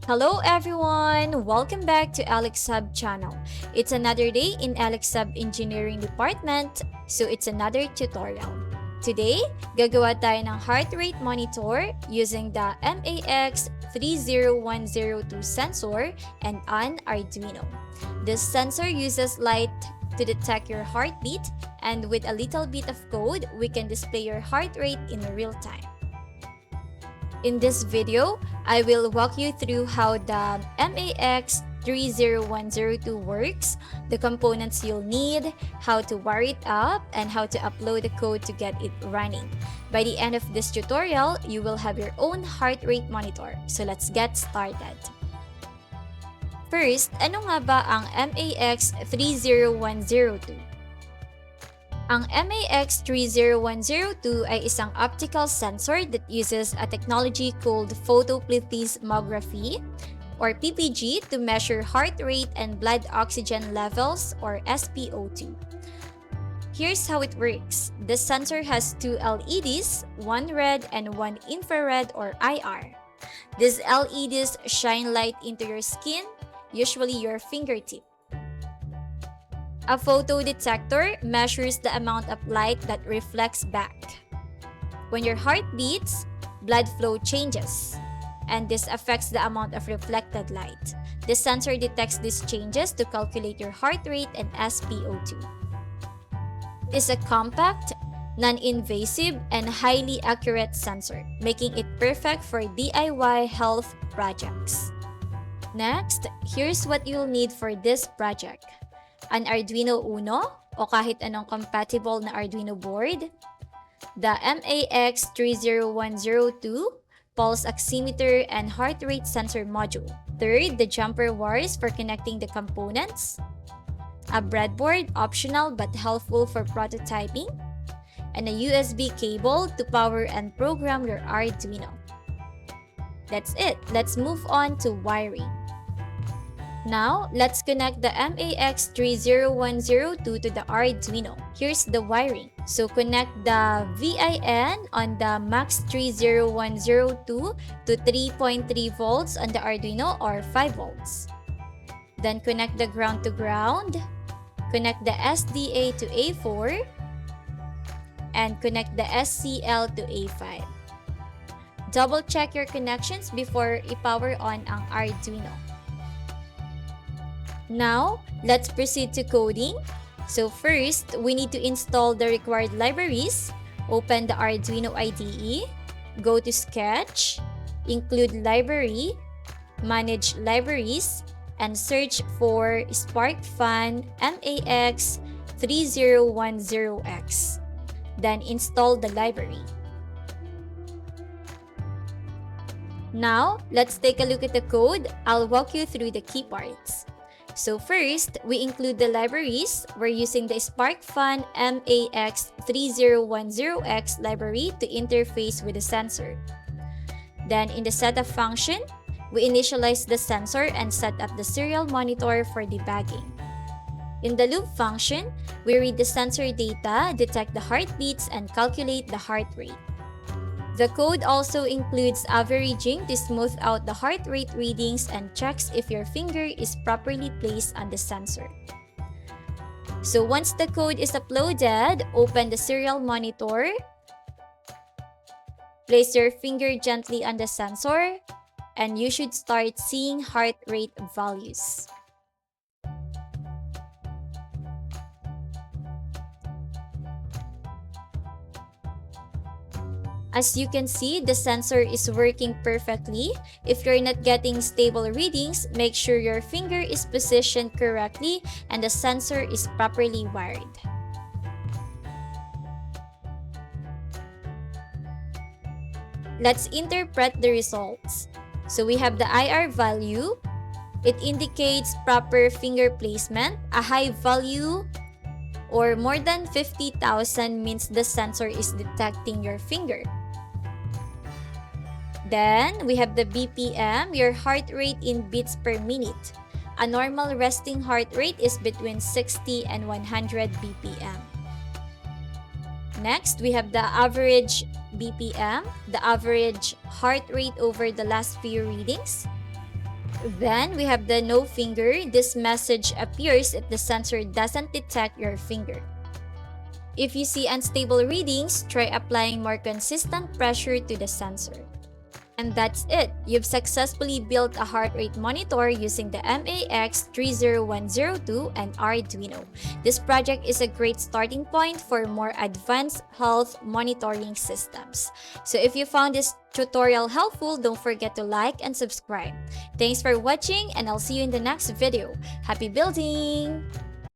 Hello everyone! Welcome back to Elexhub channel. It's another day in Elexhub Engineering Department, so it's another tutorial. Today, gagawa tayo ng heart rate monitor using the MAX30102 sensor and an Arduino. This sensor uses light to detect your heartbeat, and with a little bit of code, we can display your heart rate in real time. In this video, I will walk you through how the MAX30102 works, the components you'll need, how to wire it up, and how to upload the code to get it running. By the end of this tutorial, you will have your own heart rate monitor. So let's get started. First, ano nga ba ang MAX30102? Ang MAX30102 ay isang optical sensor that uses a technology called photoplethysmography or PPG to measure heart rate and blood oxygen levels or SpO2. Here's how it works. The sensor has two LEDs, one red and one infrared or IR. These LEDs shine light into your skin, usually your fingertip. A photo detector measures the amount of light that reflects back. When your heart beats, blood flow changes, and this affects the amount of reflected light. The sensor detects these changes to calculate your heart rate and SpO2. It is a compact, non-invasive, and highly accurate sensor, making it perfect for DIY health projects. Next, here's what you'll need for this project. An Arduino Uno o kahit anong compatible na Arduino board, the MAX30102 pulse oximeter and heart rate sensor module. Third, the jumper wires for connecting the components, a breadboard, optional but helpful for prototyping, and a USB cable to power and program your Arduino. That's it. Let's move on to wiring. Now, let's connect the MAX30102 to the Arduino. Here's the wiring. So, connect the VIN on the MAX30102 to 3.3 volts on the Arduino or 5 volts. Then, connect the ground to ground, connect the SDA to A4, and connect the SCL to A5. Double check your connections before i-power on ang Arduino. Now, let's proceed to coding. So first, we need to install the required libraries. Open the Arduino IDE, go to Sketch, include library, manage libraries, and search for SparkFun MAX3010X. Then install the library. Now, let's take a look at the code. I'll walk you through the key parts. So first, we include the libraries. We're using the SparkFun MAX3010X library to interface with the sensor. Then in the setup function, we initialize the sensor and set up the serial monitor for debugging. In the loop function, we read the sensor data, detect the heartbeats, and calculate the heart rate. The code also includes averaging to smooth out the heart rate readings and checks if your finger is properly placed on the sensor. So once the code is uploaded, open the serial monitor, place your finger gently on the sensor, and you should start seeing heart rate values. As you can see, the sensor is working perfectly. If you're not getting stable readings, make sure your finger is positioned correctly and the sensor is properly wired. Let's interpret the results. So we have the IR value. It indicates proper finger placement. A high value or more than 50,000 means the sensor is detecting your finger. Then, we have the BPM, your heart rate in beats per minute. A normal resting heart rate is between 60 and 100 BPM. Next, we have the average BPM. the average heart rate over the last few readings. Then we have the no finger. This message appears if the sensor doesn't detect your finger. If you see unstable readings, try applying more consistent pressure to the sensor. And that's it. You've successfully built a heart rate monitor using the MAX30102 and Arduino. This project is a great starting point for more advanced health monitoring systems. So if you found this tutorial helpful, don't forget to like and subscribe. Thanks for watching, and I'll see you in the next video. Happy building!